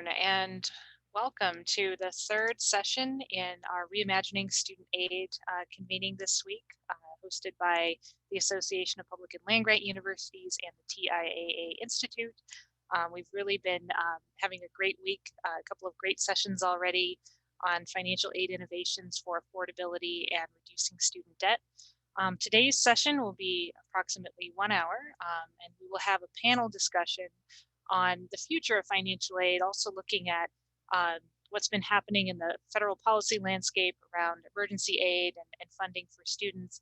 And welcome to the third session in our Reimagining Student Aid convening this week, hosted by the Association of Public and Land-Grant Universities and the TIAA Institute. We've really been having a great week, a couple of great sessions already on financial aid innovations for affordability and reducing student debt. Today's session will be approximately 1 hour, and we will have a panel discussion on the future of financial aid, also looking at what's been happening in the federal policy landscape around emergency aid and funding for students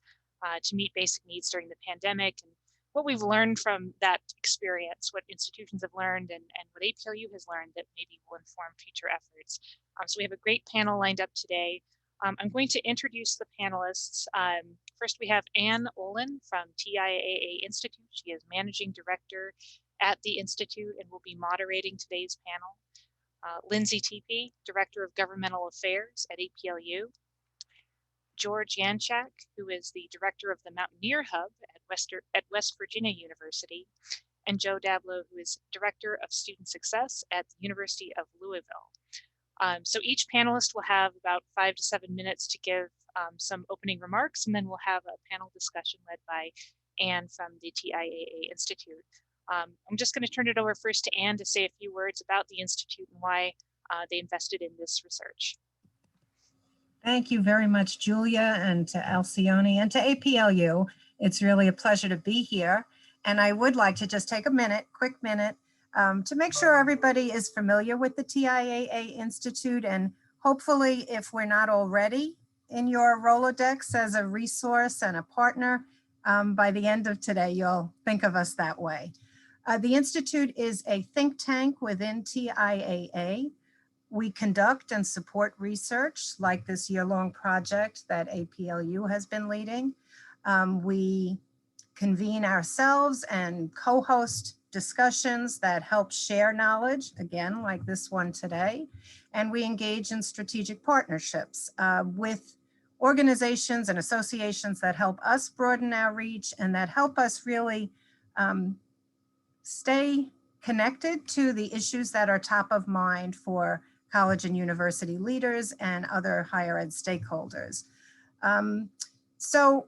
to meet basic needs during the pandemic, and what we've learned from that experience, what institutions have learned, and what APLU has learned that maybe will inform future efforts. So we have a great panel lined up today. I'm going to introduce the panelists. First, we have Anne Olin from TIAA Institute. She is Managing Director at the Institute and will be moderating today's panel. Lindsay Tepe, Director of Governmental Affairs at APLU. George Yanchak, who is the Director of the Mountaineer Hub at West Virginia University. And Joe Dablo, who is Director of Student Success at the University of Louisville. So each panelist will have about 5 to 7 minutes to give some opening remarks, and then we'll have a panel discussion led by Anne from the TIAA Institute. I'm just going to turn it over first to Anne to say a few words about the Institute and why they invested in this research. Thank you very much, Julia, and to Alcione and to APLU. It's really a pleasure to be here. And I would like to just take a quick minute, to make sure everybody is familiar with the TIAA Institute. And hopefully, if we're not already in your Rolodex as a resource and a partner, by the end of today, you'll think of us that way. The Institute is a think tank within TIAA. We conduct and support research like this year-long project that APLU has been leading. We convene ourselves and co-host discussions that help share knowledge, again, like this one today. And we engage in strategic partnerships with organizations and associations that help us broaden our reach and that help us really stay connected to the issues that are top of mind for college and university leaders and other higher ed stakeholders. So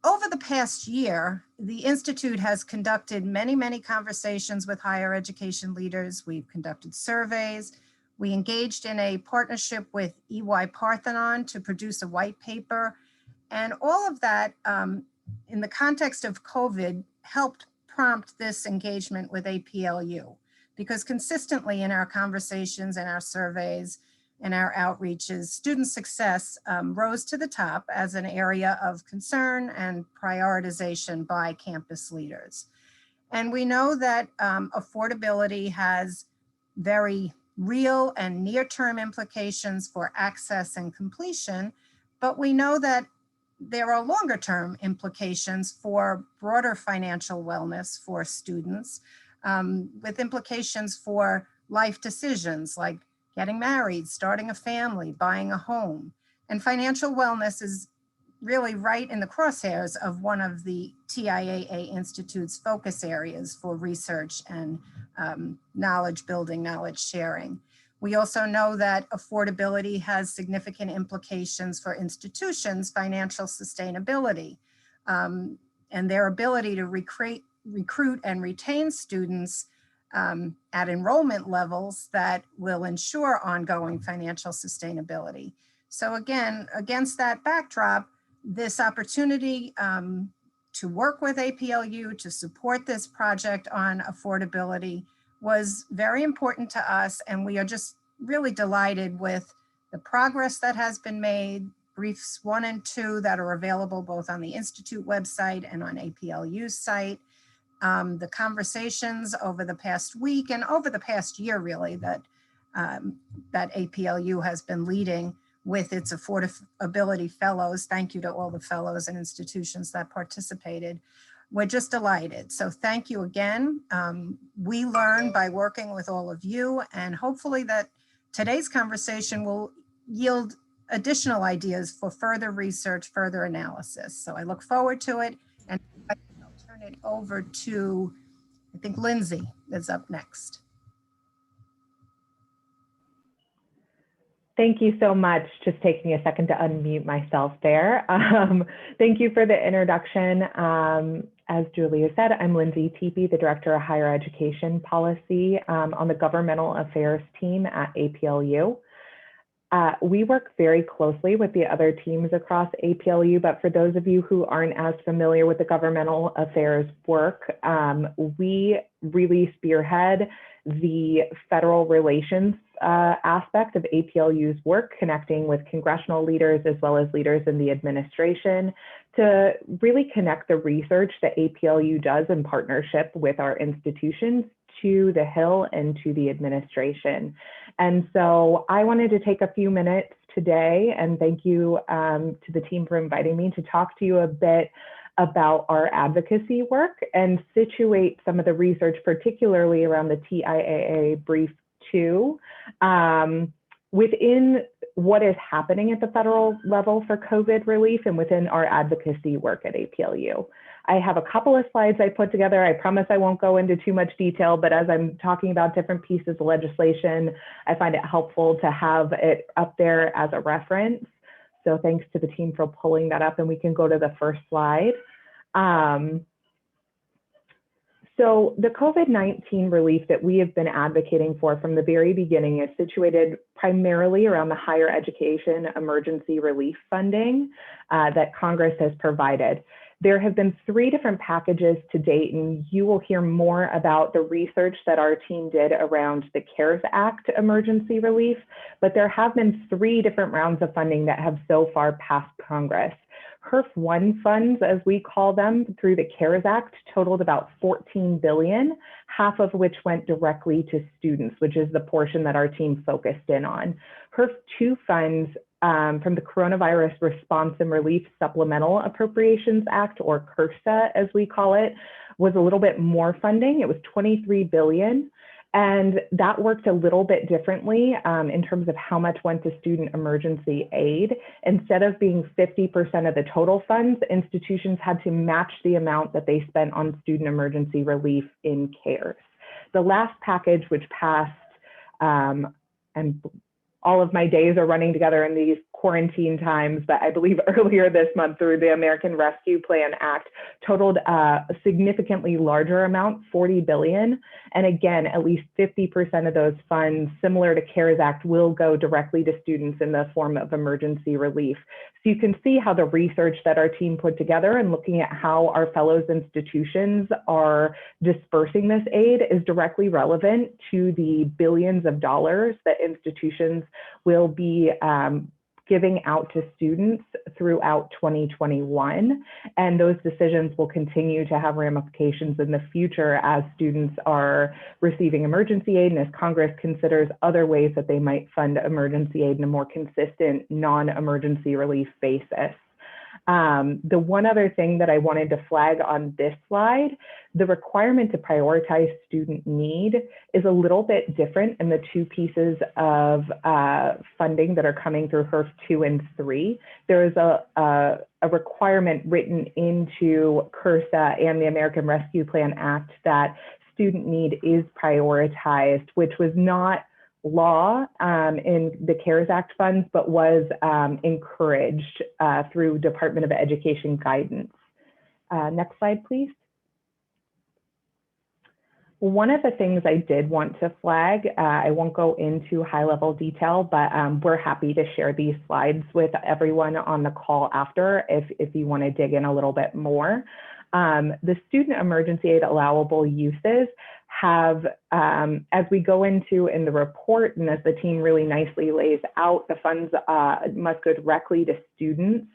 over the past year, the Institute has conducted many conversations with higher education leaders. We've conducted surveys. We engaged in a partnership with EY Parthenon to produce a white paper. And all of that, in the context of COVID, helped prompt this engagement with APLU. Because consistently in our conversations and our surveys and our outreaches, student success rose to the top as an area of concern and prioritization by campus leaders. And we know that affordability has very real and near-term implications for access and completion, but we know that there are longer-term implications for broader financial wellness for students, with implications for life decisions like getting married, starting a family, buying a home. And financial wellness is really right in the crosshairs of one of the TIAA Institute's focus areas for research and knowledge building, knowledge sharing. We also know that affordability has significant implications for institutions' financial sustainability and their ability to recruit and retain students at enrollment levels that will ensure ongoing financial sustainability. So again, against that backdrop, this opportunity to work with APLU to support this project on affordability was very important to us, and we are just really delighted with the progress that has been made. Briefs 1 and 2 that are available both on the Institute website and on APLU's site. The conversations over the past week and over the past year, really, that APLU has been leading with its affordability fellows. Thank you to all the fellows and institutions that participated. We're just delighted. So thank you again. We learn by working with all of you, and hopefully that today's conversation will yield additional ideas for further research, further analysis. So I look forward to it, and I'll turn it over to, I think Lindsay is up next. Thank you so much. Just taking a second to unmute myself there. Thank you for the introduction. As Julia said, I'm Lindsay Teepee, the Director of Higher Education Policy on the Governmental Affairs team at APLU. We work very closely with the other teams across APLU, but for those of you who aren't as familiar with the governmental affairs work, we really spearhead the federal relations aspect of APLU's work, connecting with congressional leaders as well as leaders in the administration to really connect the research that APLU does in partnership with our institutions to the Hill and to the administration. And so I wanted to take a few minutes today, and thank you to the team for inviting me to talk to you a bit about our advocacy work and situate some of the research, particularly around the TIAA Brief 2, within what is happening at the federal level for COVID relief and within our advocacy work at APLU. I have a couple of slides I put together. I promise I won't go into too much detail, but as I'm talking about different pieces of legislation, I find it helpful to have it up there as a reference. So thanks to the team for pulling that up, and we can go to the first slide. So the COVID-19 relief that we have been advocating for from the very beginning is situated primarily around the higher education emergency relief funding that Congress has provided. There have been 3 different packages to date, and you will hear more about the research that our team did around the CARES Act emergency relief, but there have been 3 different rounds of funding that have so far passed Congress. HERF 1 funds, as we call them, through the CARES Act totaled about $14 billion, half of which went directly to students, which is the portion that our team focused in on. HERF 2 funds from the Coronavirus Response and Relief Supplemental Appropriations Act, or CRRSA as we call it, was a little bit more funding. It was $23 billion. And that worked a little bit differently in terms of how much went to student emergency aid. Instead of being 50% of the total funds, institutions had to match the amount that they spent on student emergency relief in CARES. The last package, which passed, and all of my days are running together in these quarantine times, but I believe earlier this month through the American Rescue Plan Act, totaled a significantly larger amount, $40 billion. And again, at least 50% of those funds, similar to CARES Act, will go directly to students in the form of emergency relief. So you can see how the research that our team put together and looking at how our fellows institutions are dispersing this aid is directly relevant to the billions of dollars that institutions will be giving out to students throughout 2021. And those decisions will continue to have ramifications in the future as students are receiving emergency aid and as Congress considers other ways that they might fund emergency aid in a more consistent non-emergency relief basis. The one other thing that I wanted to flag on this slide, the requirement to prioritize student need is a little bit different in the 2 pieces of funding that are coming through HERF 2 and 3. There is a requirement written into CRRSA and the American Rescue Plan Act that student need is prioritized, which was not law in the CARES Act funds, but was encouraged through Department of Education guidance. Next slide, please. One of the things I did want to flag, I won't go into high-level detail, but we're happy to share these slides with everyone on the call after if you want to dig in a little bit more. The student emergency aid allowable uses have, as we go into in the report and as the team really nicely lays out, the funds must go directly to students.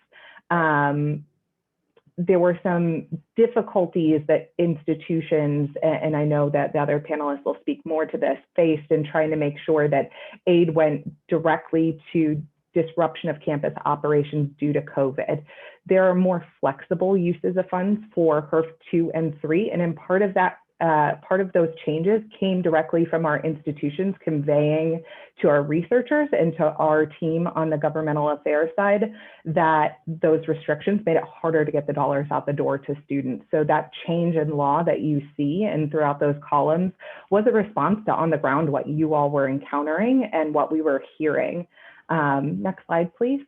There were some difficulties that institutions, and I know that the other panelists will speak more to this, faced in trying to make sure that aid went directly to disruption of campus operations due to COVID. There are more flexible uses of funds for HERF 2 and 3, and in part of that, part of those changes came directly from our institutions conveying to our researchers and to our team on the governmental affairs side that those restrictions made it harder to get the dollars out the door to students. So that change in law that you see and throughout those columns was a response to on the ground what you all were encountering and what we were hearing. Next slide, please.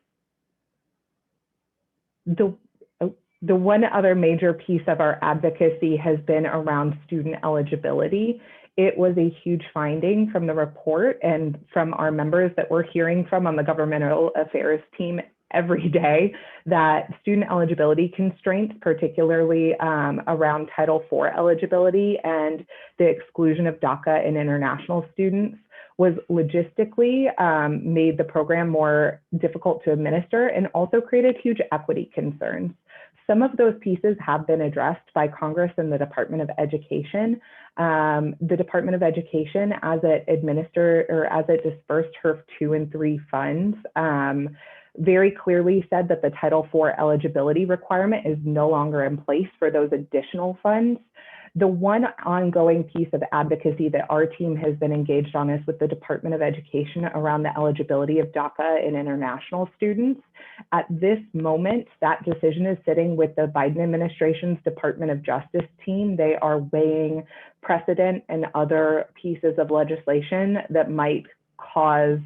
The one other major piece of our advocacy has been around student eligibility. It was a huge finding from the report and from our members that we're hearing from on the governmental affairs team every day, that student eligibility constraints, particularly around Title IV eligibility and the exclusion of DACA and international students, was logistically made the program more difficult to administer and also created huge equity concerns. Some of those pieces have been addressed by Congress and the Department of Education. The Department of Education, as it administered or as it dispersed HERF 2 and 3 funds, very clearly said that the Title IV eligibility requirement is no longer in place for those additional funds. The one ongoing piece of advocacy that our team has been engaged on is with the Department of Education around the eligibility of DACA and international students. At this moment, that decision is sitting with the Biden administration's Department of Justice team. They are weighing precedent and other pieces of legislation that might cause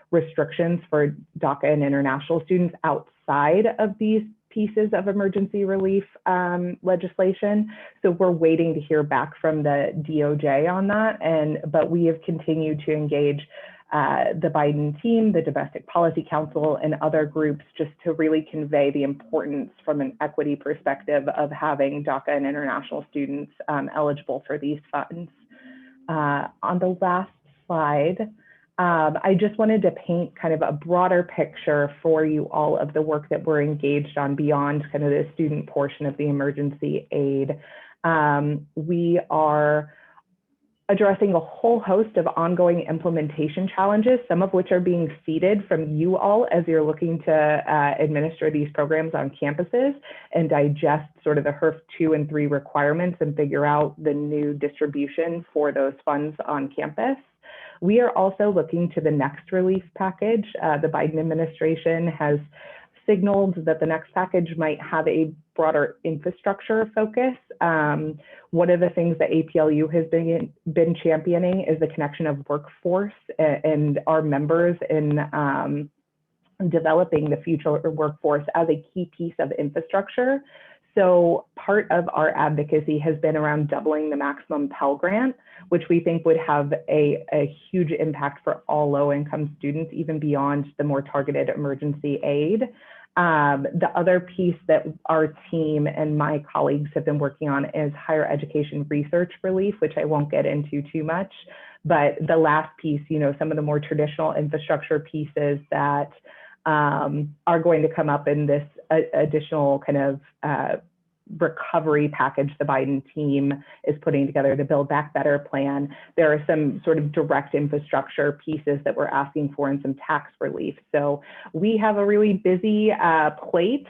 restrictions for DACA and international students outside of these pieces of emergency relief legislation. So we're waiting to hear back from the DOJ on that. But we have continued to engage the Biden team, the Domestic Policy Council, and other groups just to really convey the importance from an equity perspective of having DACA and international students eligible for these funds. On the last slide, I just wanted to paint kind of a broader picture for you all of the work that we're engaged on beyond kind of the student portion of the emergency aid. We are addressing a whole host of ongoing implementation challenges, some of which are being seeded from you all as you're looking to administer these programs on campuses and digest sort of the HERF 2 and 3 requirements and figure out the new distribution for those funds on campus. We are also looking to the next relief package. The Biden administration has signaled that the next package might have a broader infrastructure focus. One of the things that APLU has been championing is the connection of workforce and our members in developing the future workforce as a key piece of infrastructure. So part of our advocacy has been around doubling the maximum Pell Grant, which we think would have a huge impact for all low-income students, even beyond the more targeted emergency aid. The other piece that our team and my colleagues have been working on is higher education research relief, which I won't get into too much. But the last piece, you know, some of the more traditional infrastructure pieces that are going to come up in this additional kind of recovery package the Biden team is putting together, the Build Back Better plan. There are some sort of direct infrastructure pieces that we're asking for and some tax relief. So we have a really busy plate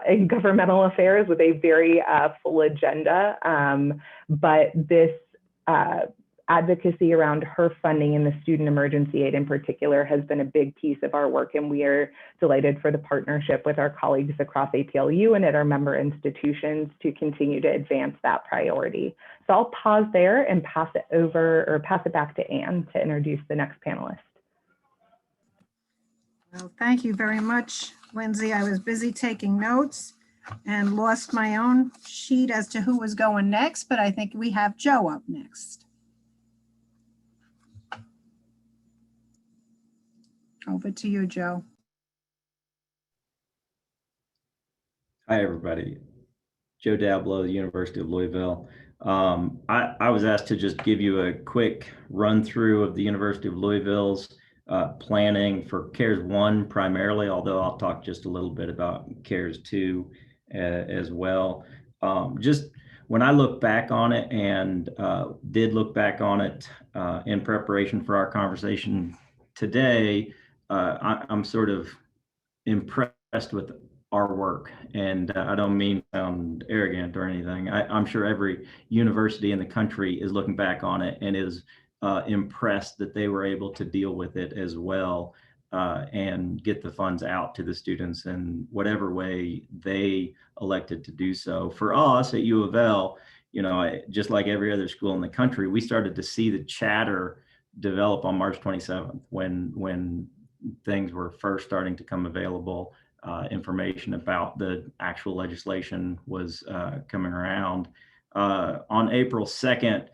in governmental affairs with a very full agenda. But this advocacy around HERF funding and the student emergency aid in particular has been a big piece of our work, and we are delighted for the partnership with our colleagues across APLU and at our member institutions to continue to advance that priority. So I'll pause there and pass it back to Anne to introduce the next panelist. Well, thank you very much, Lindsay. I was busy taking notes and lost my own sheet as to who was going next, but I think we have Joe up next. Over to you, Joe. Hi, everybody. Joe Dablow, the University of Louisville. I was asked to just give you a quick run through of the University of Louisville's planning for CARES 1 primarily, although I'll talk just a little bit about CARES 2 as well. Just when I look back on it and did look back on it in preparation for our conversation today, I'm sort of impressed with our work, and I don't mean to sound arrogant or anything. I'm sure every university in the country is looking back on it and is impressed that they were able to deal with it as well and get the funds out to the students in whatever way they elected to do so. For us at U of L, you know, just like every other school in the country, we started to see the chatter develop on March 27th when things were first starting to come available, information about the actual legislation was coming around. On April 2nd,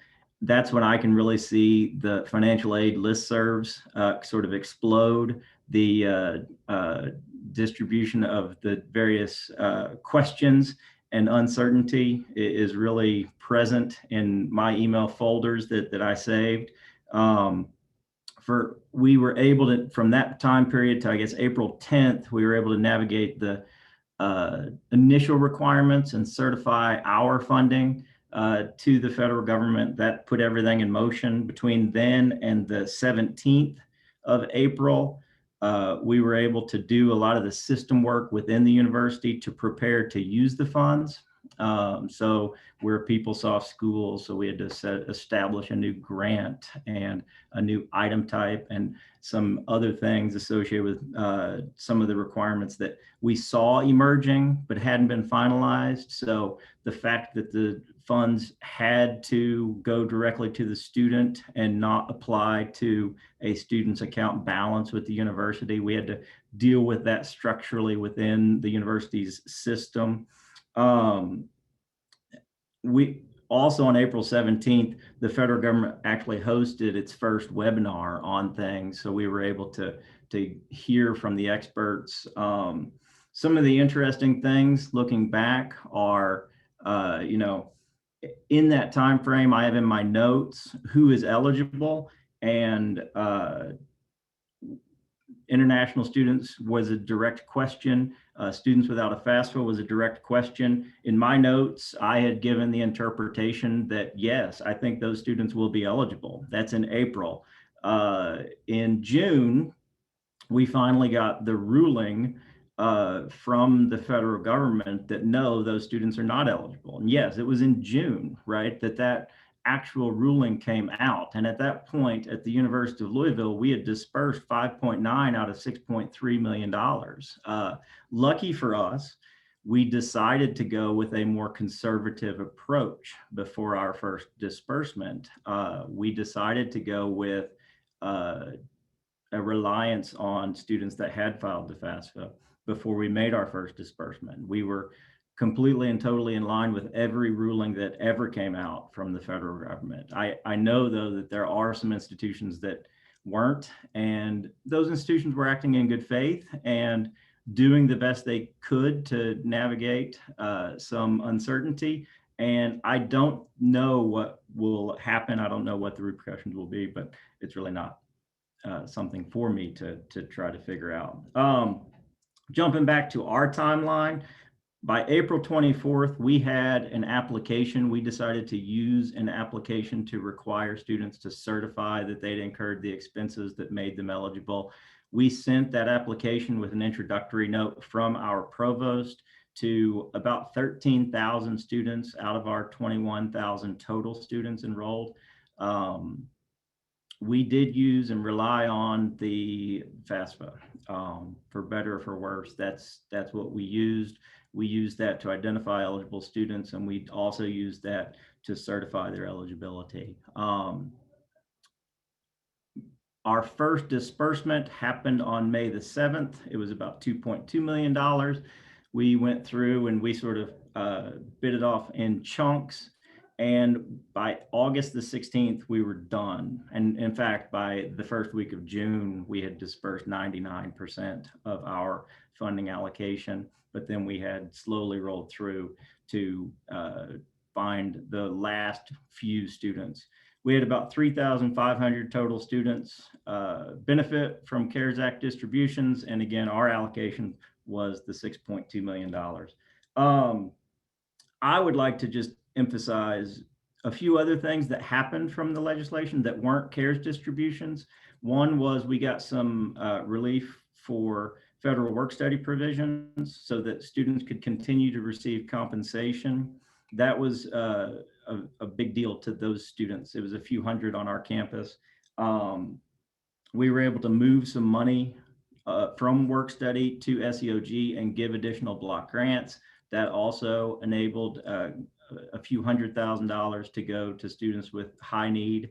that's when I can really see the financial aid listservs sort of explode. The distribution of the various questions and uncertainty is really present in my email folders that I saved. We were able to, from that time period to I guess April 10th, we were able to navigate the initial requirements and certify our funding to the federal government. That put everything in motion. Between then and the 17th of April, we were able to do a lot of the system work within the university to prepare to use the funds. So we're PeopleSoft schools, so we had to establish a new grant and a new item type and some other things associated with some of the requirements that we saw emerging but hadn't been finalized. So the fact that the funds had to go directly to the student and not apply to a student's account balance with the university, we had to deal with that structurally within the university's system. We also, on April 17th, the federal government actually hosted its first webinar on things. So we were able to hear from the experts. Some of the interesting things looking back are, in that time frame, I have in my notes who is eligible, and international students was a direct question. Students without a FAFSA was a direct question. In my notes, I had given the interpretation that, yes, I think those students will be eligible. That's in April. In June, we finally got the ruling from the federal government that no, those students are not eligible. And yes, it was in June, right, that actual ruling came out. And at that point at the University of Louisville, we had dispersed 5.9 out of $6.3 million. Lucky for us, we decided to go with a more conservative approach before our first disbursement. We decided to go with a reliance on students that had filed the FAFSA before we made our first disbursement. We were completely and totally in line with every ruling that ever came out from the federal government. I know, though, that there are some institutions that weren't, and those institutions were acting in good faith and doing the best they could to navigate some uncertainty. And I don't know what will happen. I don't know what the repercussions will be, but it's really not something for me to try to figure out. Jumping back to our timeline, by April 24th, we had an application. We decided to use an application to require students to certify that they'd incurred the expenses that made them eligible. We sent that application with an introductory note from our provost to about 13,000 students out of our 21,000 total students enrolled. We did use and rely on the FAFSA for better or for worse. That's what we used. We used that to identify eligible students, and we also used that to certify their eligibility. Our first disbursement happened on May the 7th. It was about $2.2 million. We went through and we sort of bit it off in chunks. And by August the 16th, we were done. And in fact, by the first week of June, we had dispersed 99% of our funding allocation. But then we had slowly rolled through to find the last few students. We had about 3,500 total students benefit from CARES Act distributions. And again, our allocation was the $6.2 million. I would like to just emphasize a few other things that happened from the legislation that weren't CARES distributions. One was we got some relief for federal work study provisions so that students could continue to receive compensation. That was a big deal to those students. It was a few hundred on our campus. We were able to move some money from work study to SEOG and give additional block grants. That also enabled a few $100,000 to go to students with high need.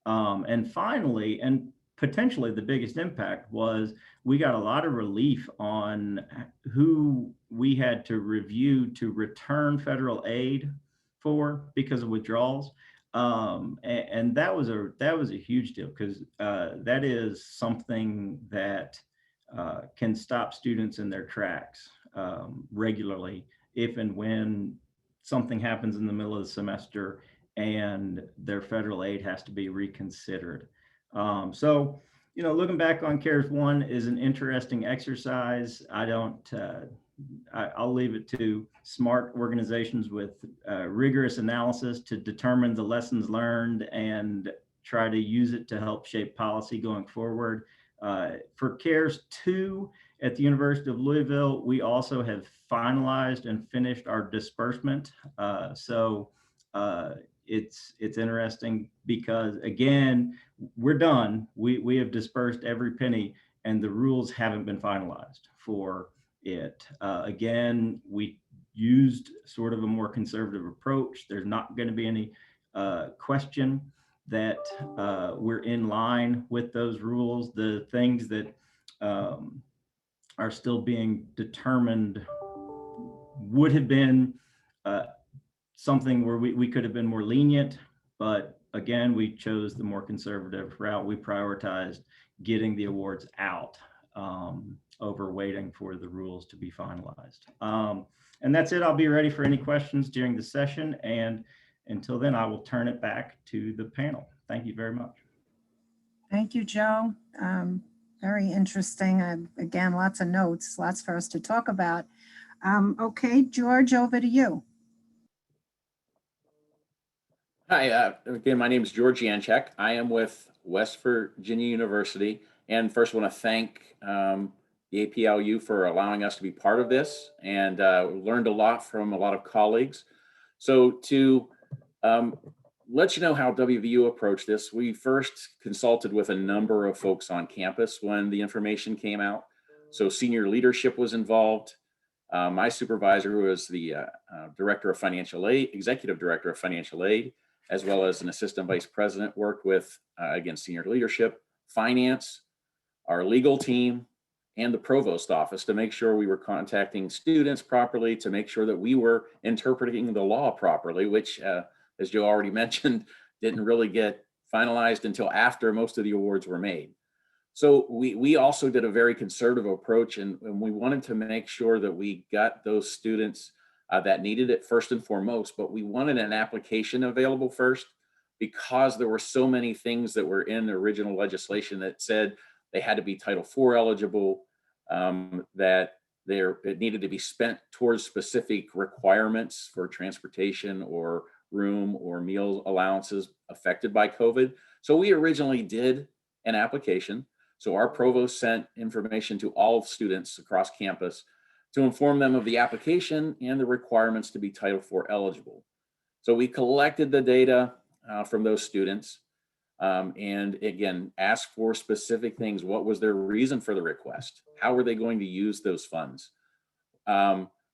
And finally, and potentially the biggest impact was we got a lot of relief on who we had to review to return federal aid for because of withdrawals. And that was a huge deal because that is something that can stop students in their tracks regularly if and when something happens in the middle of the semester and their federal aid has to be reconsidered. So, looking back on CARES 1 is an interesting exercise. I'll leave it to smart organizations with rigorous analysis to determine the lessons learned and try to use it to help shape policy going forward. For CARES 2 at the University of Louisville, we also have finalized and finished our disbursement. So it's interesting because, again, we're done. We have dispersed every penny and the rules haven't been finalized for it. Again, we used sort of a more conservative approach. There's not going to be any question that we're in line with those rules. The things that are still being determined would have been something where we could have been more lenient, but again, we chose the more conservative route. We prioritized getting the awards out over waiting for the rules to be finalized. And that's it. I'll be ready for any questions during the session. And until then, I will turn it back to the panel. Thank you very much. Thank you, Joe. Very interesting. Again, lots of notes, lots for us to talk about. Okay, George, over to you. Hi, again, my name is George Yanchek. I am with West Virginia University. And first, I want to thank the APLU for allowing us to be part of this, and learned a lot from a lot of colleagues. So to let you know how WVU approached this, we first consulted with a number of folks on campus when the information came out. So senior leadership was involved. My supervisor, who was the director of financial aid, executive director of financial aid, as well as an assistant vice president, worked with, again, senior leadership, finance, our legal team, and the provost office to make sure we were contacting students properly, to make sure that we were interpreting the law properly, which, as Joe already mentioned, didn't really get finalized until after most of the awards were made. So we also did a very conservative approach, and we wanted to make sure that we got those students that needed it first and foremost, but we wanted an application available first because there were so many things that were in the original legislation that said they had to be Title IV eligible, that it needed to be spent towards specific requirements for transportation or room or meal allowances affected by COVID. So we originally did an application. So our provost sent information to all students across campus to inform them of the application and the requirements to be Title IV eligible. So we collected the data from those students and again, asked for specific things. What was their reason for the request? How were they going to use those funds?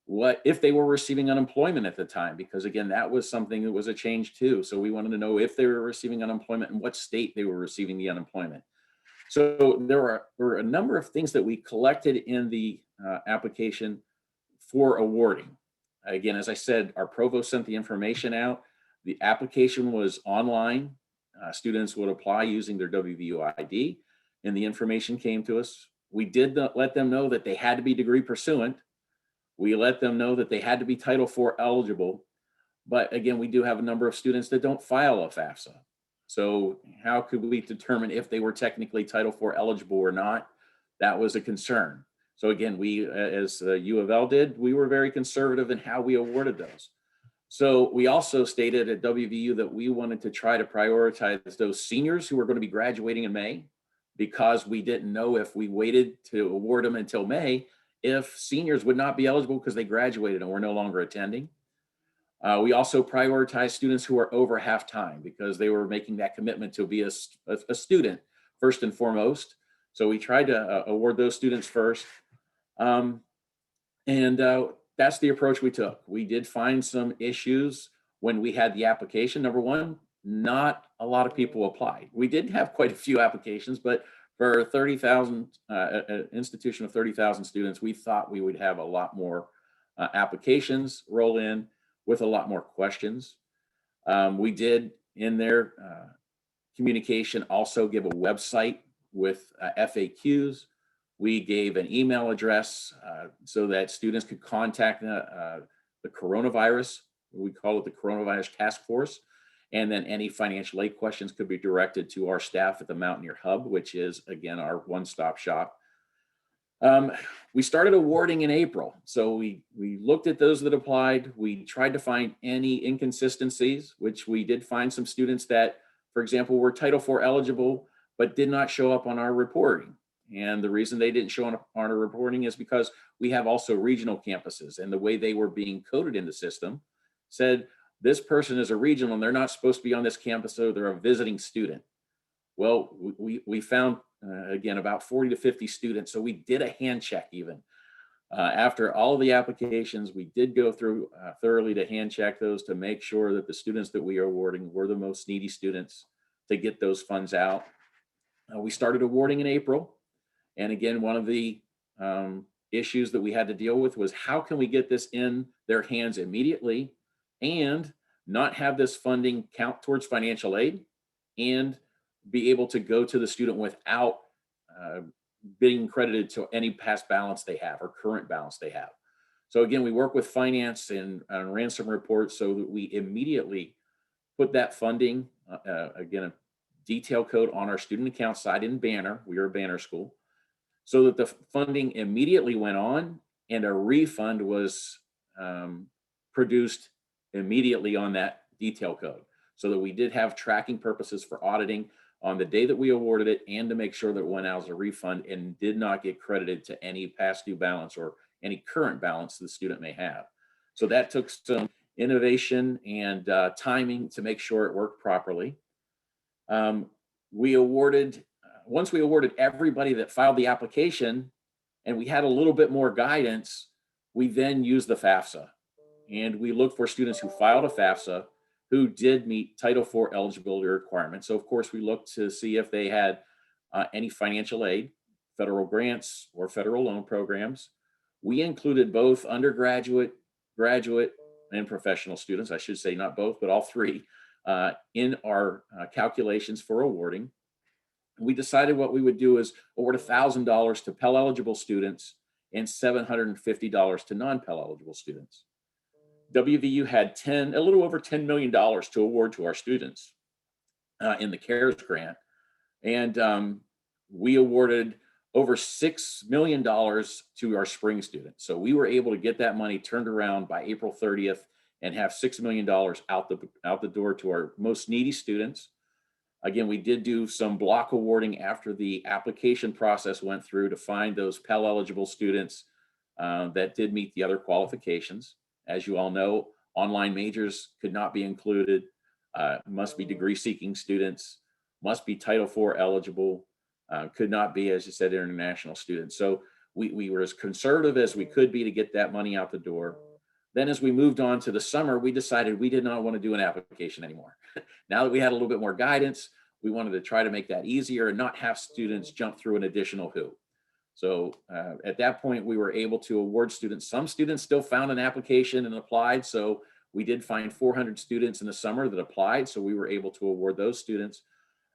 What if they were receiving unemployment at the time? Because again, that was something that was a change too. So we wanted to know if they were receiving unemployment and what state they were receiving the unemployment. So there were a number of things that we collected in the application for awarding. Again, as I said, our provost sent the information out. The application was online. Students would apply using their WVU ID, and the information came to us. We did let them know that they had to be degree pursuant. We let them know that they had to be Title IV eligible. But again, we do have a number of students that don't file a FAFSA. So how could we determine if they were technically Title IV eligible or not? That was a concern. So again, we, as U of L did, we were very conservative in how we awarded those. So we also stated at WVU that we wanted to try to prioritize those seniors who were going to be graduating in May, because we didn't know if we waited to award them until May, if seniors would not be eligible because they graduated and were no longer attending. We also prioritize students who are over half-time because they were making that commitment to be a student first and foremost. So we tried to award those students first. That's the approach we took. We did find some issues when we had the application. Number one, not a lot of people applied. We did have quite a few applications, but for 30,000, an institution of 30,000 students, we thought we would have a lot more applications roll in with a lot more questions. We did in their communication also give a website with FAQs. We gave an email address so that students could contact the coronavirus. We call it the Coronavirus Task Force. And then any financial aid questions could be directed to our staff at the Mountaineer Hub, which is, again, our one-stop shop. We started awarding in April. So we looked at those that applied. We tried to find any inconsistencies, which we did find some students that, for example, were Title IV eligible, but did not show up on our reporting. And the reason they didn't show up on our reporting is because we have also regional campuses, and the way they were being coded in the system said, this person is a regional and they're not supposed to be on this campus, so they're a visiting student. Well, we found, again, about 40 to 50 students. So we did a hand check even. After all of the applications, we did go through thoroughly to hand check those to make sure that the students that we are awarding were the most needy students to get those funds out. We started awarding in April. And again, one of the issues that we had to deal with was how can we get this in their hands immediately and not have this funding count towards financial aid and be able to go to the student without being credited to any past balance they have or current balance they have. So again, we work with finance and ran some reports so that we immediately put that funding, again, a detail code on our student account side in Banner. We are a Banner school. So that the funding immediately went on and a refund was produced immediately on that detail code, so that we did have tracking purposes for auditing on the day that we awarded it and to make sure that it went out as a refund and did not get credited to any past due balance or any current balance the student may have. So that took some innovation and timing to make sure it worked properly. We awarded, once we awarded everybody that filed the application and we had a little bit more guidance, we then used the FAFSA. And we looked for students who filed a FAFSA who did meet Title IV eligibility requirements. So of course we looked to see if they had any financial aid, federal grants, or federal loan programs. We included both undergraduate, graduate, and professional students, I should say not both, but all three, in our calculations for awarding. We decided what we would do is award $1,000 to Pell eligible students and $750 to non-Pell eligible students. WVU had a little over $10 million to award to our students in the CARES grant. And we awarded over $6 million to our spring students. So we were able to get that money turned around by April 30th and have $6 million out the door to our most needy students. Again, we did do some block awarding after the application process went through to find those Pell eligible students that did meet the other qualifications. As you all know, online majors could not be included, must be degree seeking students, must be Title IV eligible, could not be, as you said, international students. So we were as conservative as we could be to get that money out the door. Then as we moved on to the summer, we decided we did not want to do an application anymore. Now that we had a little bit more guidance, we wanted to try to make that easier and not have students jump through an additional hoop. So at that point, we were able to award students. Some students still found an application and applied. So we did find 400 students in the summer that applied. So we were able to award those students.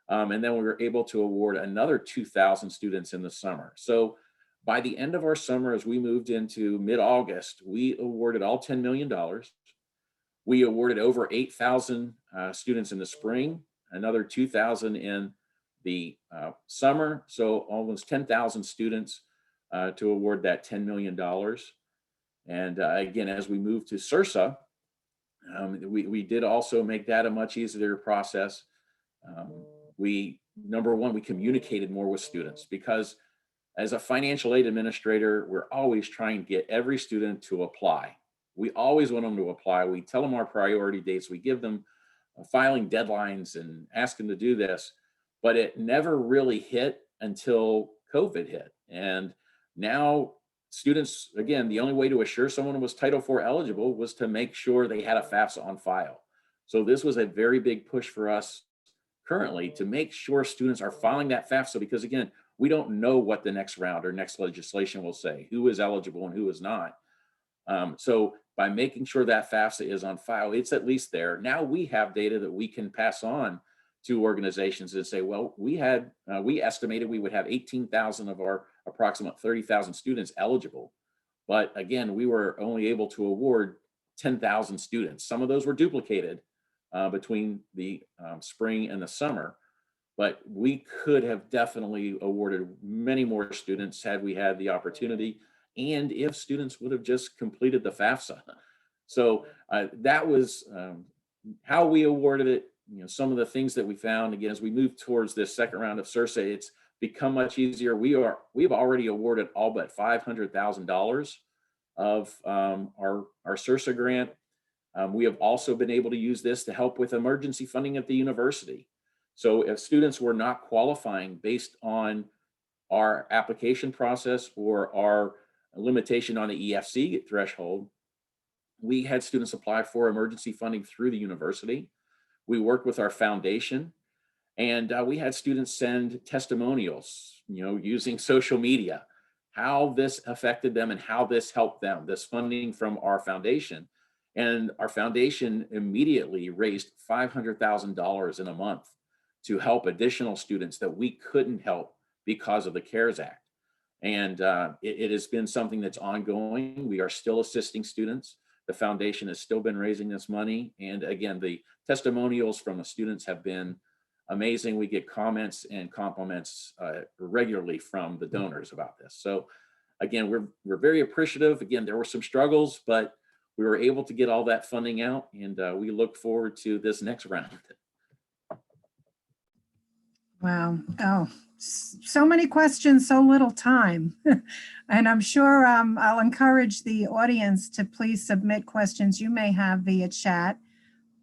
And then we were able to award another 2,000 students in the summer. So by the end of our summer, as we moved into mid-August, we awarded all $10 million. We awarded over 8,000 students in the spring, another 2,000 in the summer, so almost 10,000 students to award that $10 million. And again, as we move to CRSA, we did also make that a much easier process. Number one, we communicated more with students because as a financial aid administrator, we're always trying to get every student to apply. We always want them to apply. We tell them our priority dates. We give them filing deadlines and ask them to do this. But it never really hit until COVID hit. And now students, again, the only way to assure someone was Title IV eligible was to make sure they had a FAFSA on file. So this was a very big push for us currently to make sure students are filing that FAFSA, because again, we don't know what the next round or next legislation will say, who is eligible and who is not. So by making sure that FAFSA is on file, it's at least there. Now we have data that we can pass on to organizations and say, well, we estimated we would have 18,000 of our approximate 30,000 students eligible. But again, we were only able to award 10,000 students. Some of those were duplicated between the spring and the summer, but we could have definitely awarded many more students had we had the opportunity, and if students would have just completed the FAFSA. So that was how we awarded it. You know, some of the things that we found, again, as we move towards this second round of CRSA, it's become much easier. We've already awarded all but $500,000 of our CRSA grant. We have also been able to use this to help with emergency funding at the university. So if students were not qualifying based on our application process or our limitation on the EFC threshold, we had students apply for emergency funding through the university. We worked with our foundation, and we had students send testimonials, using social media, how this affected them and how this helped them, this funding from our foundation. And our foundation immediately raised $500,000 in a month to help additional students that we couldn't help because of the CARES Act. And it has been something that's ongoing. We are still assisting students. The foundation has still been raising this money. And again, the testimonials from the students have been amazing. We get comments and compliments regularly from the donors about this. So again, we're very appreciative. Again, there were some struggles, but we were able to get all that funding out, and we look forward to this next round. Wow. Oh, so many questions, so little time. And I'm sure I'll encourage the audience to please submit questions you may have via chat.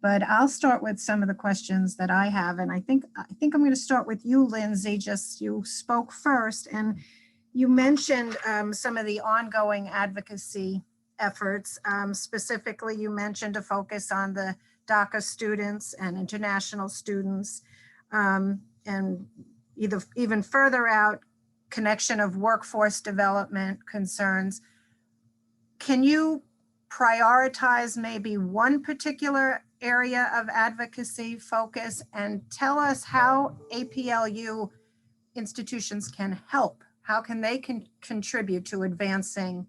But I'll start with some of the questions that I have. And I think I'm going to start with you, Lindsay. Just you spoke first, and you mentioned some of the ongoing advocacy efforts. Specifically, you mentioned a focus on the DACA students and international students, and even further out, connection of workforce development concerns. Can you prioritize maybe one particular area of advocacy focus and tell us how APLU institutions can help? How can they contribute to advancing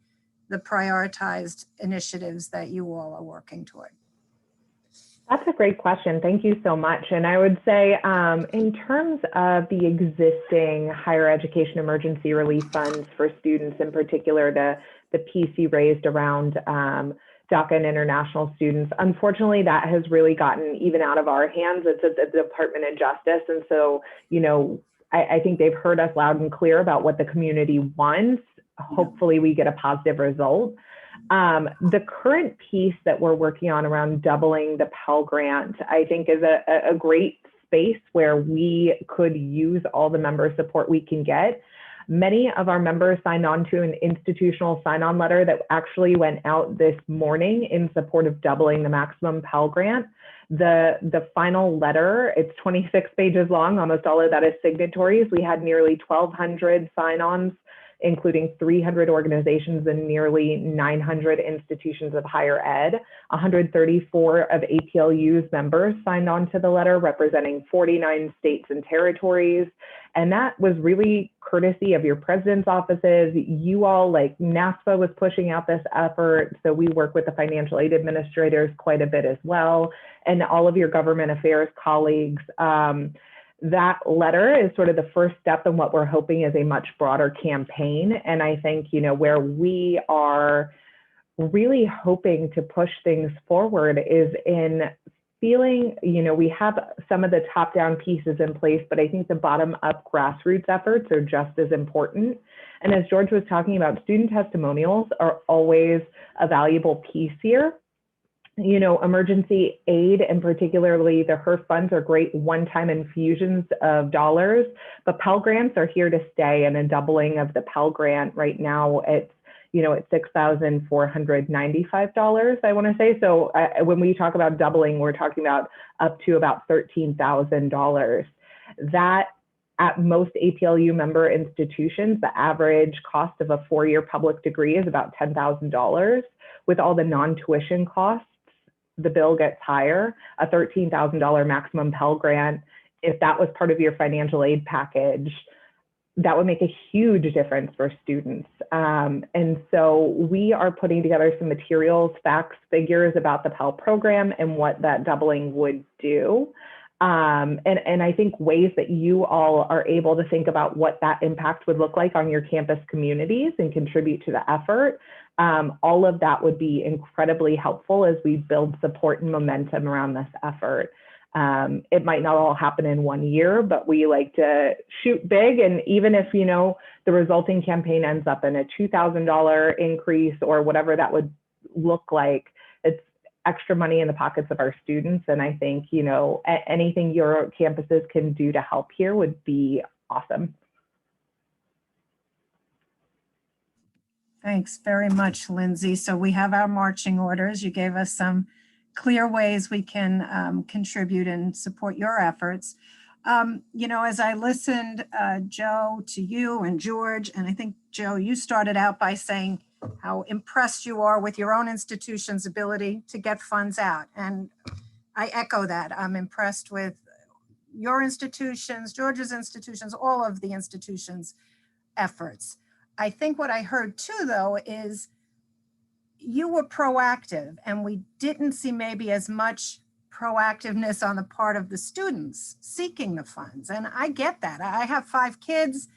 the prioritized initiatives that you all are working toward? That's a great question. Thank you so much. And I would say in terms of the existing higher education emergency relief funds for students, in particular, the piece you raised around DACA and international students, unfortunately, that has really gotten even out of our hands. It's at the Department of Justice. And so, I think they've heard us loud and clear about what the community wants. Hopefully we get a positive result. The current piece that we're working on around doubling the Pell Grant, I think is a great space where we could use all the member support we can get. Many of our members signed on to an institutional sign-on letter that actually went out this morning in support of doubling the maximum Pell Grant. The final letter, it's 26 pages long, almost all of that is signatories. We had nearly 1,200 sign-ons, including 300 organizations and nearly 900 institutions of higher ed. 134 of APLU's members signed on to the letter, representing 49 states and territories. And that was really courtesy of your president's offices. You all, like NASFA was pushing out this effort. So we work with the financial aid administrators quite a bit as well, and all of your government affairs colleagues. That letter is sort of the first step in what we're hoping is a much broader campaign. And I think, where we are really hoping to push things forward is in feeling, we have some of the top-down pieces in place, but I think the bottom-up grassroots efforts are just as important. And as George was talking about, student testimonials are always a valuable piece here. Emergency aid, and particularly the HERF funds, are great one-time infusions of dollars, but Pell Grants are here to stay, and a doubling of the Pell Grant right now, it's at $6,495, I want to say. So when we talk about doubling, we're talking about up to about $13,000. That at most APLU member institutions, the average cost of a four-year public degree is about $10,000. With all the non-tuition costs, the bill gets higher. A $13,000 maximum Pell Grant, if that was part of your financial aid package, that would make a huge difference for students. And so we are putting together some materials, facts, figures about the Pell program and what that doubling would do. And I think ways that you all are able to think about what that impact would look like on your campus communities and contribute to the effort. All of that would be incredibly helpful as we build support and momentum around this effort. It might not all happen in 1 year, but we like to shoot big. And even if, the resulting campaign ends up in a $2,000 increase or whatever that would look like, it's extra money in the pockets of our students. And I think, anything your campuses can do to help here would be awesome. Thanks very much, Lindsay. So we have our marching orders. You gave us some clear ways we can contribute and support your efforts. As I listened, Joe, to you and George, and I think, Joe, you started out by saying how impressed you are with your own institution's ability to get funds out. And I echo that. I'm impressed with your institutions, George's institutions, all of the institutions' efforts. I think what I heard too, though, is you were proactive, and we didn't see maybe as much proactiveness on the part of the students seeking the funds. And I get that. I have 5 kids.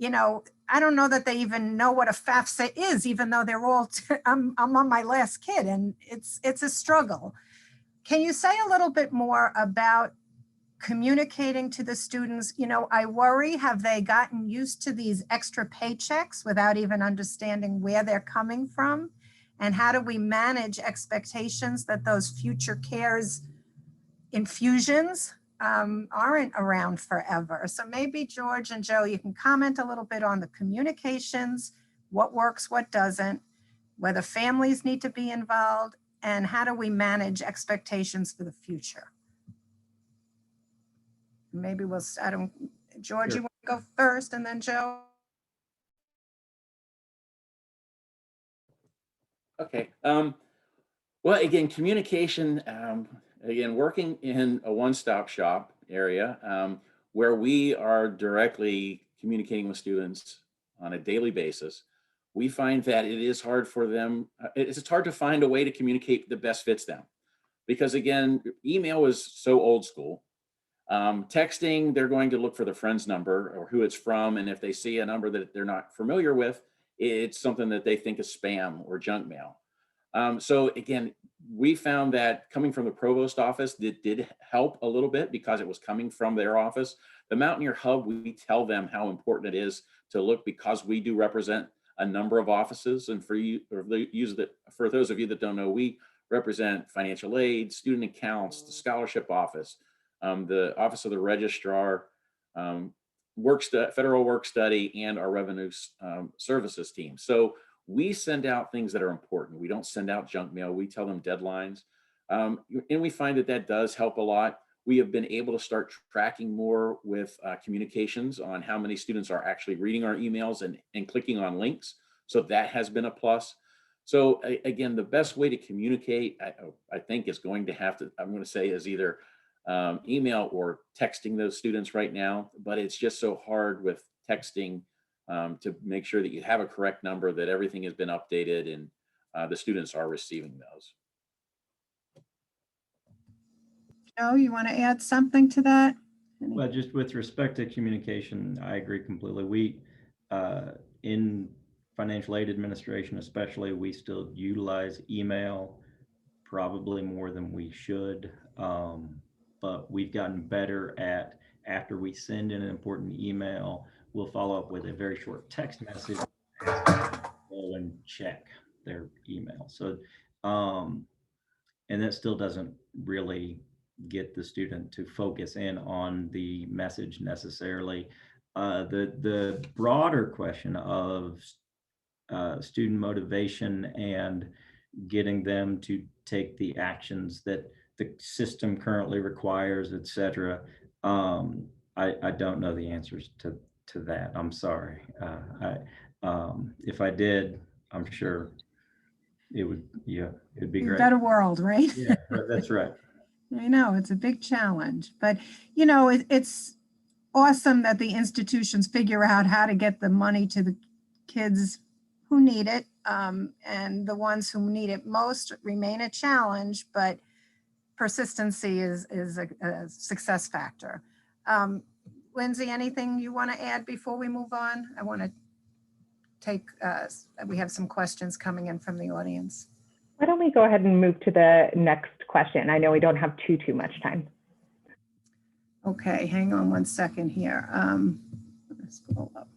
I don't know that they even know what a FAFSA is, even though they're all, I'm on my last kid, and it's a struggle. Can you say a little bit more about communicating to the students? I worry, have they gotten used to these extra paychecks without even understanding where they're coming from? And how do we manage expectations that those future CARES infusions aren't around forever? So maybe George and Joe, you can comment a little bit on the communications, what works, what doesn't, whether families need to be involved, and how do we manage expectations for the future? Maybe we'll, George, Sure. you want to go first, and then Joe? Okay. Well, again, communication, again, working in a one-stop shop area where we are directly communicating with students on a daily basis, we find that it is hard for them. It's hard to find a way to communicate that best fits them. Because again, email is so old school. Texting, they're going to look for the friend's number or who it's from. And if they see a number that they're not familiar with, it's something that they think is spam or junk mail. So again, we found that coming from the provost office, that did help a little bit because it was coming from their office. The Mountaineer Hub, we tell them how important it is to look, because we do represent a number of offices. And for those of you that don't know, we represent financial aid, student accounts, the scholarship office, the office of the registrar, federal work study, and our revenue services team. So we send out things that are important. We don't send out junk mail. We tell them deadlines. And we find that does help a lot. We have been able to start tracking more with communications on how many students are actually reading our emails and clicking on links. So that has been a plus. So again, the best way to communicate, I think, is going to have to, I'm going to say, is either email or texting those students right now. But it's just so hard with texting to make sure that you have a correct number, that everything has been updated, and the students are receiving those. Joe, you want to add something to that? Well, just with respect to communication, I agree completely. We, in financial aid administration especially, we still utilize email probably more than we should. But we've gotten better at, after we send in an important email, we'll follow up with a very short text message and check their email. So, and that still doesn't really get the student to focus in on the message necessarily. The broader question of student motivation and getting them to take the actions that the system currently requires, et cetera. I don't know the answers to that. I'm sorry. If I did, I'm sure it would, yeah, it'd be A great. better world, right? Yeah, that's right. I know, it's a big challenge, but you know, it's awesome that the institutions figure out how to get the money to the kids who need it. And the ones who need it most remain a challenge, but persistency is a success factor. Lindsay, anything you want to add before we move on? I want to take, we have some questions coming in from the audience. Why don't we go ahead and move to the next question? I know we don't have too much time. Okay, hang on one second here. Let's pull up.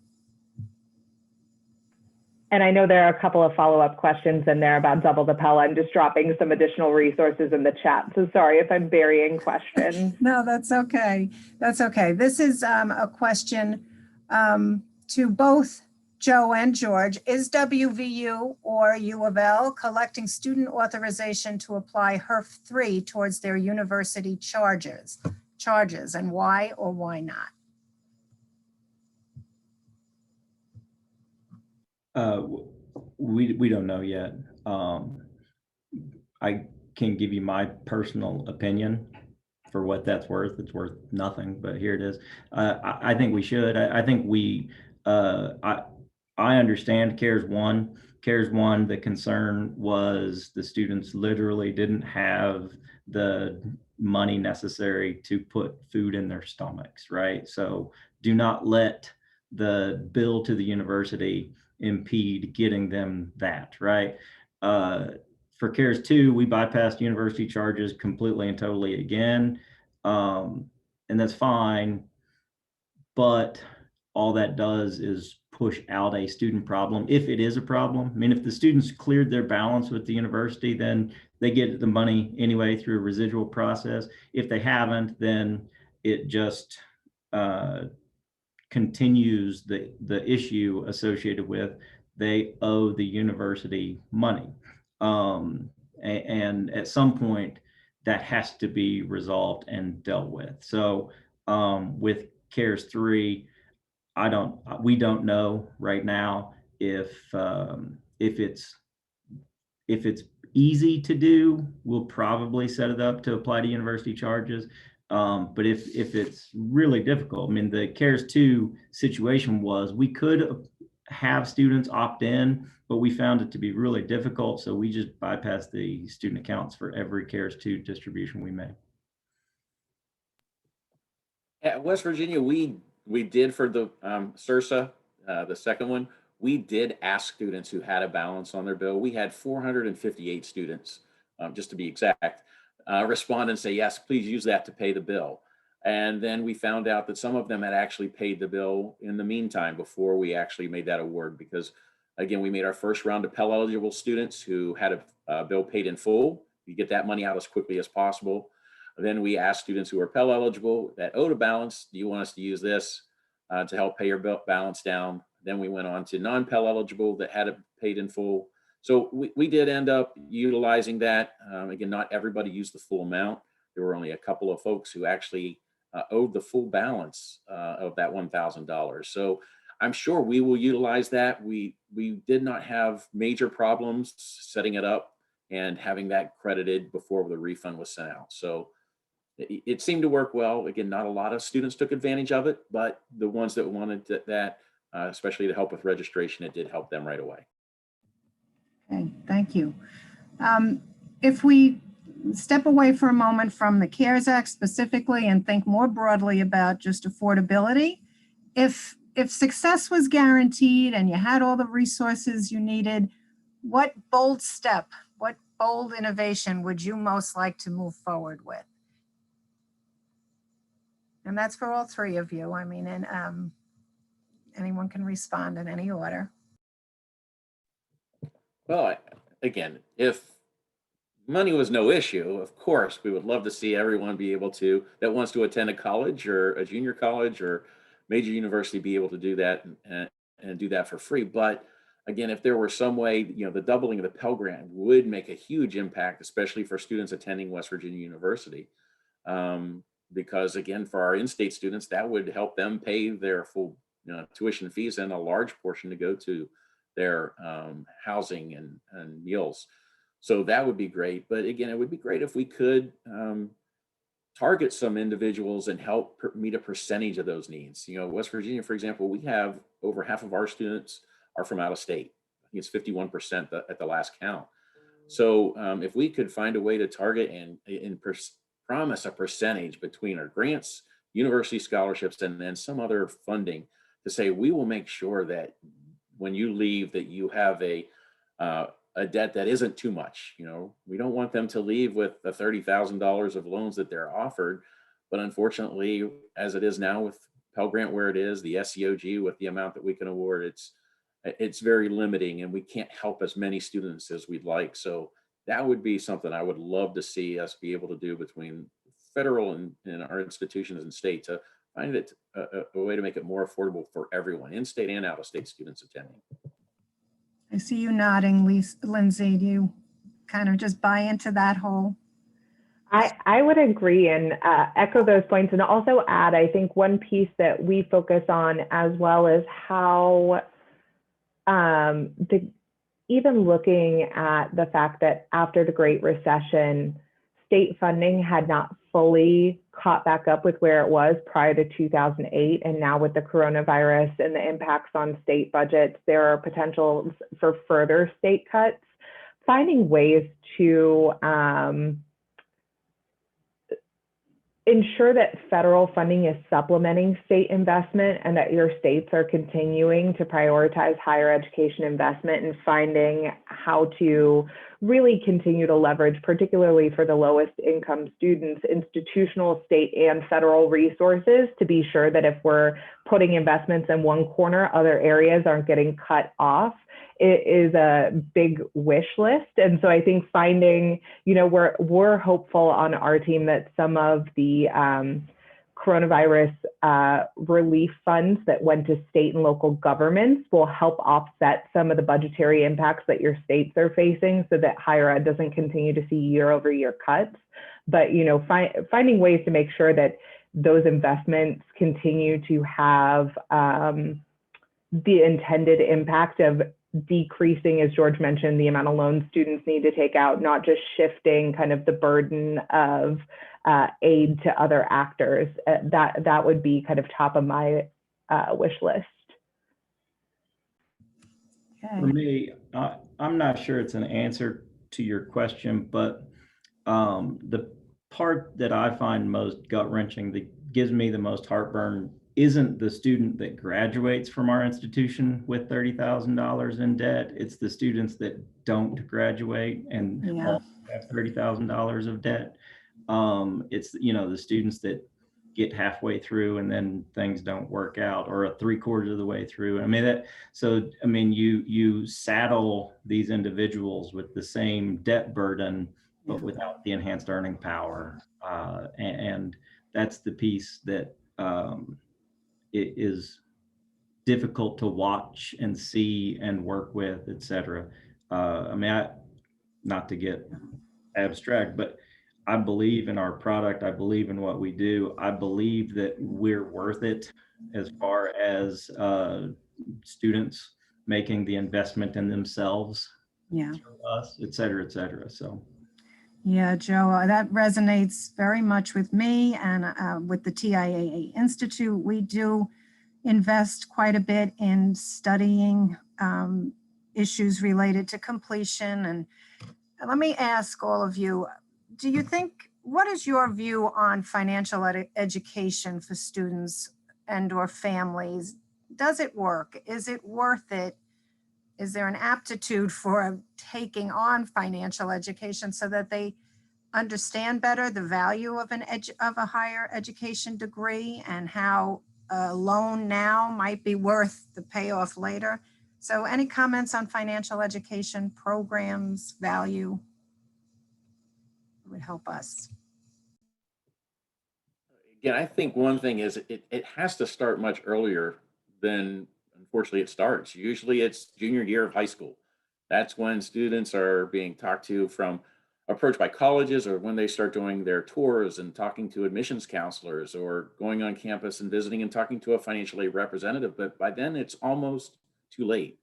And I know there are a couple of follow-up questions in there about Double the Pella and just dropping some additional resources in the chat. So sorry if I'm burying questions. No, that's okay. That's okay. This is a question to both Joe and George. Is WVU or U of L collecting student authorization to apply HERF 3 towards their university charges, and why or why not? We don't know yet. I can give you my personal opinion. For what that's worth, it's worth nothing, but here it is. I think we should. I think we. I understand CARES 1. CARES 1, the concern was the students literally didn't have the money necessary to put food in their stomachs, right? So do not let the bill to the university impede getting them that, right? For CARES 2, we bypassed university charges completely and totally again. And that's fine, but all that does is push out a student problem, if it is a problem. I mean, if the students cleared their balance with the university, then they get the money anyway through a residual process. If they haven't, then it just continues the issue associated with they owe the university money. And at some point, that has to be resolved and dealt with. So with CARES 3, we don't know right now if it's easy to do. We'll probably set it up to apply to university charges. But if it's really difficult, I mean, the CARES 2 situation was we could have students opt in, but we found it to be really difficult. So we just bypassed the student accounts for every CARES 2 distribution we made. At West Virginia, we did for the SRSA, the second one, we did ask students who had a balance on their bill. We had 458 students, just to be exact, respond and say, yes, please use that to pay the bill. And then we found out that some of them had actually paid the bill in the meantime before we actually made that award, because again, we made our first round of Pell eligible students who had a bill paid in full. We get that money out as quickly as possible. Then we asked students who are Pell eligible that owed a balance, do you want us to use this to help pay your bill balance down? Then we went on to non-Pell eligible that had it paid in full. So we did end up utilizing that. Again, not everybody used the full amount. There were only a couple of folks who actually owed the full balance of that $1,000. So I'm sure we will utilize that. We did not have major problems setting it up and having that credited before the refund was sent out. So it seemed to work well. Again, not a lot of students took advantage of it, but the ones that wanted that, especially to help with registration, it did help them right away. Okay, thank you. If we step away for a moment from the CARES Act specifically and think more broadly about just affordability, if success was guaranteed and you had all the resources you needed, what bold step, what bold innovation would you most like to move forward with? And that's for all three of you. I mean, and anyone can respond in any order. Well, again, if money was no issue, of course, we would love to see everyone be able to, that wants to attend a college or a junior college or major university, be able to do that and do that for free. But again, if there were some way, the doubling of the Pell Grant would make a huge impact, especially for students attending West Virginia University. Because again, for our in-state students, that would help them pay their full tuition fees and a large portion to go to their housing and meals. So that would be great. But again, it would be great if we could target some individuals and help meet a percentage of those needs. West Virginia, for example, we have over half of our students are from out of state. I think it's 51% at the last count. So if we could find a way to target and promise a percentage between our grants, university scholarships, and then some other funding to say, we will make sure that when you leave that you have a debt that isn't too much. We don't want them to leave with the $30,000 of loans that they're offered. But unfortunately, as it is now with Pell Grant where it is, the SEOG with the amount that we can award, it's very limiting, and we can't help as many students as we'd like. So that would be something I would love to see us be able to do between federal and our institutions and state to find it a way to make it more affordable for everyone, in-state and out-of-state students attending. I see you nodding, Lindsay. Do you kind of just buy into that whole? I would agree and echo those points, and also add, I think one piece that we focus on as well is how even looking at the fact that after the Great Recession, state funding had not fully caught back up with where it was prior to 2008. And now with the coronavirus and the impacts on state budgets, there are potentials for further state cuts. Finding ways to ensure that federal funding is supplementing state investment and that your states are continuing to prioritize higher education investment, and finding how to really continue to leverage, particularly for the lowest income students, institutional, state, and federal resources to be sure that if we're putting investments in one corner, other areas aren't getting cut off. It is a big wish list. And so I think finding, we're hopeful on our team that some of the coronavirus relief funds that went to state and local governments will help offset some of the budgetary impacts that your states are facing, so that higher ed doesn't continue to see year-over-year cuts. But finding ways to make sure that those investments continue to have the intended impact of decreasing, as George mentioned, the amount of loans students need to take out, not just shifting kind of the burden of aid to other actors. That would be kind of top of my wish list. Okay. For me, I'm not sure it's an answer to your question, but the part that I find most gut-wrenching, that gives me the most heartburn, isn't the student that graduates from our institution with $30,000 in debt. It's the students that don't graduate and Yeah. have $30,000 of debt. It's, the students that get halfway through and then things don't work out, or a 3/4 of the way through. You saddle these individuals with the same debt burden, but without the enhanced earning power. And that's the piece that it is difficult to watch and see and work with, et cetera. Not to get abstract, but I believe in our product. I believe in what we do. I believe that we're worth it as far as students making the investment in themselves, us, et cetera, et cetera. So. Yeah, Joe, that resonates very much with me and with the TIAA Institute. We do invest quite a bit in studying issues related to completion. And let me ask all of you, what is your view on financial education for students and or families? Does it work? Is it worth it? Is there an aptitude for taking on financial education so that they understand better the value of a higher education degree and how a loan now might be worth the payoff later? So any comments on financial education programs, value? Would help us. Again, I think one thing is it has to start much earlier than, unfortunately it starts. Usually it's junior year of high school. That's when students are being talked to from approached by colleges, or when they start doing their tours and talking to admissions counselors, or going on campus and visiting and talking to a financial aid representative. But by then it's almost too late.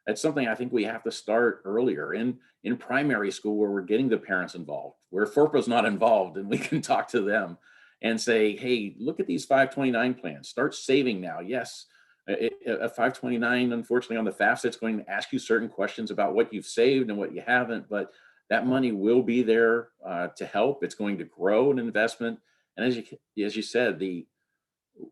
That's something I think we have to start earlier in primary school, where we're getting the parents involved, where FERPA's not involved, and we can talk to them and say, hey, look at these 529 plans, start saving now. Yes, a 529, unfortunately, on the FAFSA, it's going to ask you certain questions about what you've saved and what you haven't, but that money will be there to help. It's going to grow an investment. And as you said,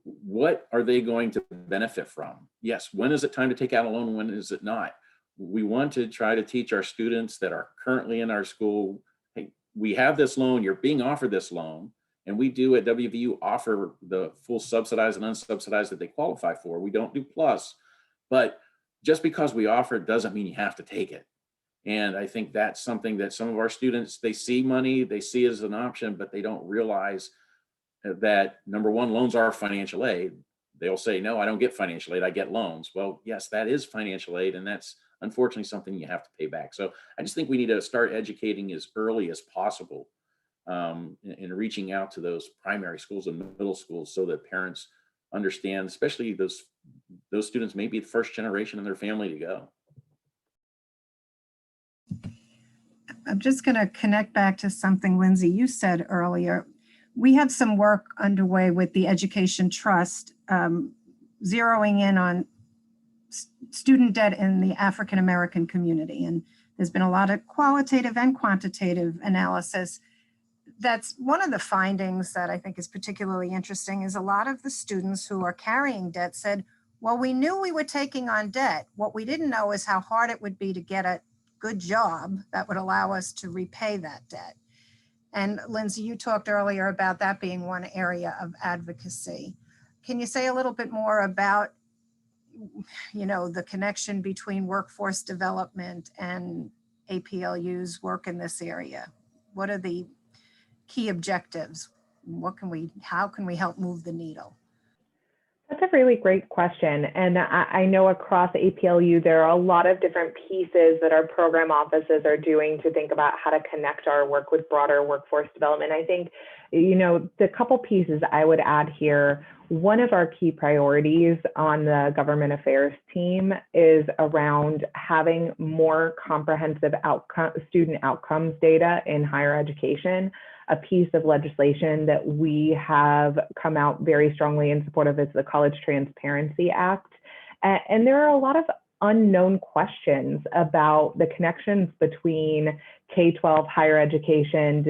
what are they going to benefit from? Yes, when is it time to take out a loan? When is it not? We want to try to teach our students that are currently in our school, hey, we have this loan, you're being offered this loan. And we do at WVU offer the full subsidized and unsubsidized that they qualify for. We don't do plus, but just because we offer it doesn't mean you have to take it. And I think that's something that some of our students, they see money, they see it as an option, but they don't realize that, number one, loans are financial aid. They'll say, no, I don't get financial aid, I get loans. Well, yes, that is financial aid, and that's unfortunately something you have to pay back. So I just think we need to start educating as early as possible in reaching out to those primary schools and middle schools, so that parents understand, especially those students may be the first generation in their family to go. I'm just going to connect back to something, Lindsay, you said earlier. We have some work underway with the Education Trust, zeroing in on student debt in the African American community. And there's been a lot of qualitative and quantitative analysis. That's one of the findings that I think is particularly interesting, is a lot of the students who are carrying debt said, well, we knew we were taking on debt. What we didn't know is how hard it would be to get a good job that would allow us to repay that debt. And Lindsay, you talked earlier about that being one area of advocacy. Can you say a little bit more about, the connection between workforce development and APLU's work in this area? What are the key objectives? How can we help move the needle? That's a really great question. And I know across APLU, there are a lot of different pieces that our program offices are doing to think about how to connect our work with broader workforce development. I think, the couple pieces I would add here, one of our key priorities on the government affairs team is around having more comprehensive student outcomes data in higher education. A piece of legislation that we have come out very strongly in support of is the College Transparency Act. And there are a lot of unknown questions about the connections between K-12 higher education,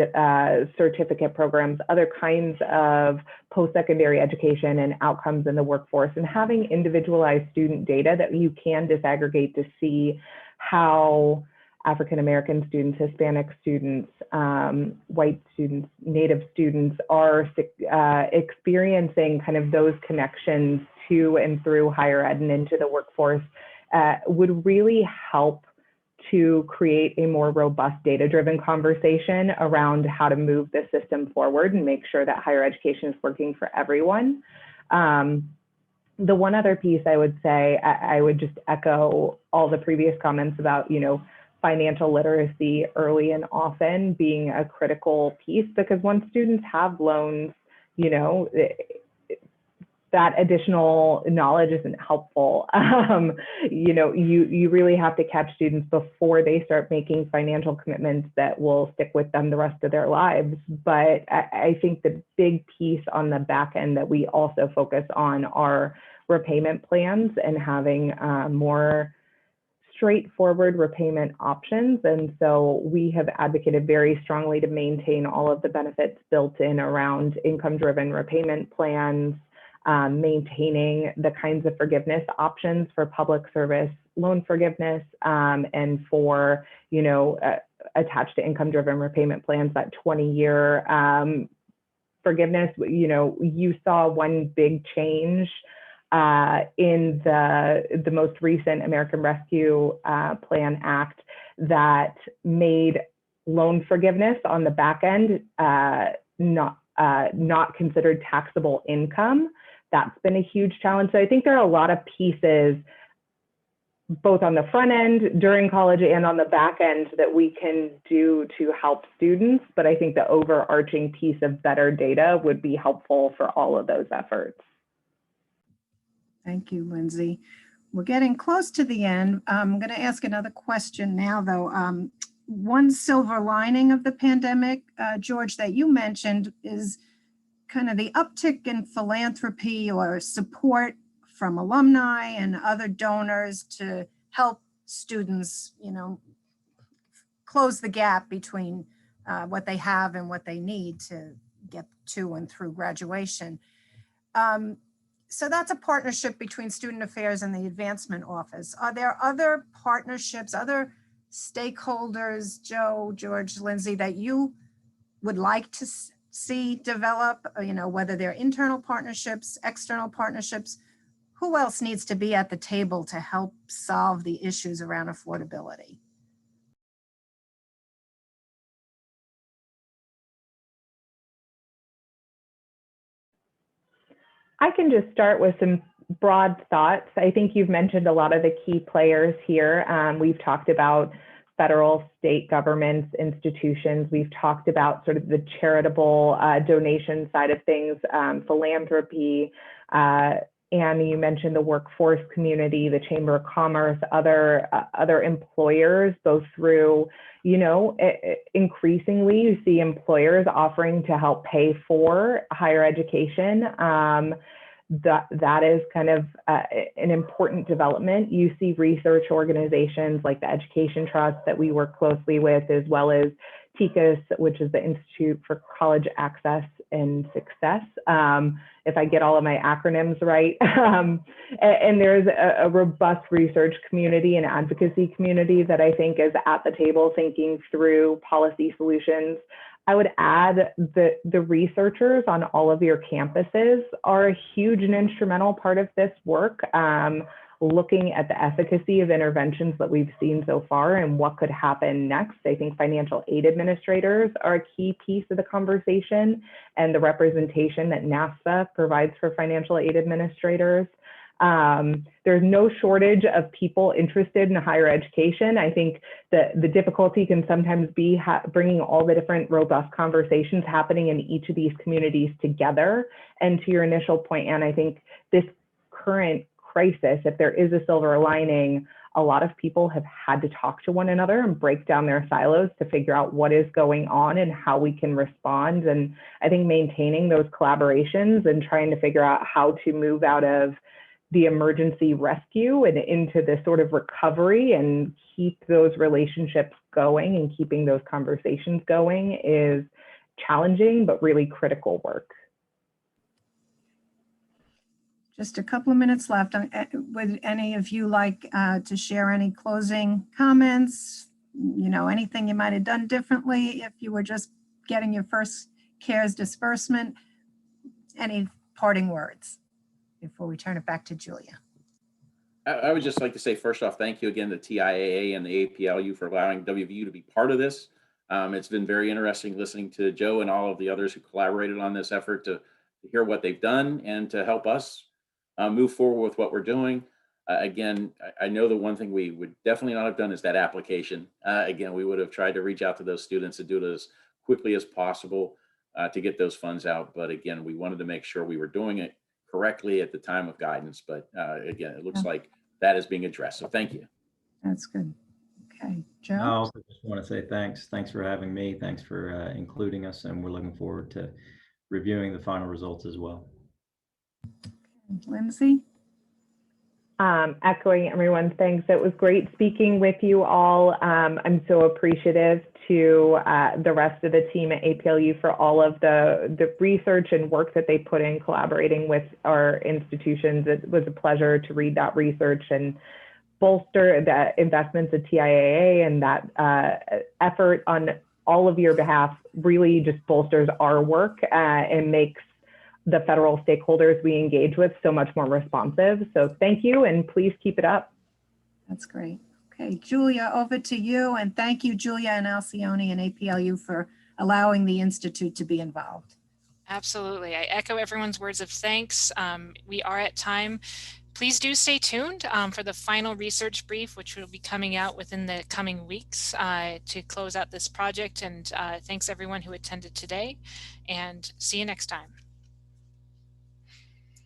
certificate programs, other kinds of post-secondary education and outcomes in the workforce, and having individualized student data that you can disaggregate to see how African-American students, Hispanic students, white students, Native students are experiencing kind of those connections to and through higher ed and into the workforce would really help to create a more robust data-driven conversation around how to move the system forward and make sure that higher education is working for everyone. The one other piece I would say, I would just echo all the previous comments about, financial literacy early and often being a critical piece, because once students have loans, that additional knowledge isn't helpful. You really have to catch students before they start making financial commitments that will stick with them the rest of their lives. But I think the big piece on the back end that we also focus on are repayment plans and having more straightforward repayment options. And so we have advocated very strongly to maintain all of the benefits built in around income-driven repayment plans, maintaining the kinds of forgiveness options for public service loan forgiveness, and for, attached to income-driven repayment plans, that 20-year forgiveness. You saw one big change in the most recent American Rescue Plan Act that made loan forgiveness on the back end not considered taxable income. That's been a huge challenge. So I think there are a lot of pieces both on the front end during college and on the back end that we can do to help students. But I think the overarching piece of better data would be helpful for all of those efforts. Thank you, Lindsay. We're getting close to the end. I'm going to ask another question now, though. One silver lining of the pandemic, George, that you mentioned is kind of the uptick in philanthropy or support from alumni and other donors to help students, close the gap between what they have and what they need to get to and through graduation. So that's a partnership between Student Affairs and the Advancement Office. Are there other partnerships, other stakeholders, Joe, George, Lindsay, that you would like to see develop, whether they're internal partnerships, external partnerships? Who else needs to be at the table to help solve the issues around affordability? I can just start with some broad thoughts. I think you've mentioned a lot of the key players here. We've talked about federal, state governments, institutions. We've talked about sort of the charitable donation side of things, philanthropy, and you mentioned the workforce community, the Chamber of Commerce, other employers, both through, increasingly you see employers offering to help pay for higher education. That is kind of an important development. You see research organizations like the Education Trust that we work closely with, as well as TICAS, which is the Institute for College Access and Success, if I get all of my acronyms right. And there's a robust research community and advocacy community that I think is at the table thinking through policy solutions. I would add that the researchers on all of your campuses are a huge and instrumental part of this work, looking at the efficacy of interventions that we've seen so far and what could happen next. I think financial aid administrators are a key piece of the conversation, and the representation that NAFSA provides for financial aid administrators. There's no shortage of people interested in higher education. I think that the difficulty can sometimes be bringing all the different robust conversations happening in each of these communities together. And to your initial point, Anne, I think this current crisis, if there is a silver lining, a lot of people have had to talk to one another and break down their silos to figure out what is going on and how we can respond. And I think maintaining those collaborations and trying to figure out how to move out of the emergency rescue and into the sort of recovery and keep those relationships going and keeping those conversations going is challenging, but really critical work. Just a couple of minutes left. Would any of you like to share any closing comments? Anything you might have done differently if you were just getting your first CARES disbursement? Any parting words before we turn it back to Julia? I would just like to say, first off, thank you again to TIAA and the APLU for allowing WVU to be part of this. It's been very interesting listening to Joe and all of the others who collaborated on this effort to hear what they've done and to help us move forward with what we're doing. Again, I know the one thing we would definitely not have done is that application. Again, we would have tried to reach out to those students and do it as quickly as possible to get those funds out. But again, we wanted to make sure we were doing it correctly at the time of guidance. But again, it looks like that is being addressed. So thank you. That's good. Okay, Joe? I also just want to say thanks. Thanks for having me. Thanks for including us. And we're looking forward to reviewing the final results as well. Lindsay? Echoing everyone's thanks. It was great speaking with you all. I'm so appreciative to the rest of the team at APLU for all of the research and work that they put in collaborating with our institutions. It was a pleasure to read that research and bolster the investments of TIAA, and that effort on all of your behalf really just bolsters our work and makes the federal stakeholders we engage with so much more responsive. So thank you, and please keep it up. That's great. Okay, Julia, over to you. And thank you, Julia and Alcione and APLU, for allowing the Institute to be involved. Absolutely. I echo everyone's words of thanks. We are at time. Please do stay tuned for the final research brief, which will be coming out within the coming weeks to close out this project. And thanks everyone who attended today, and see you next time.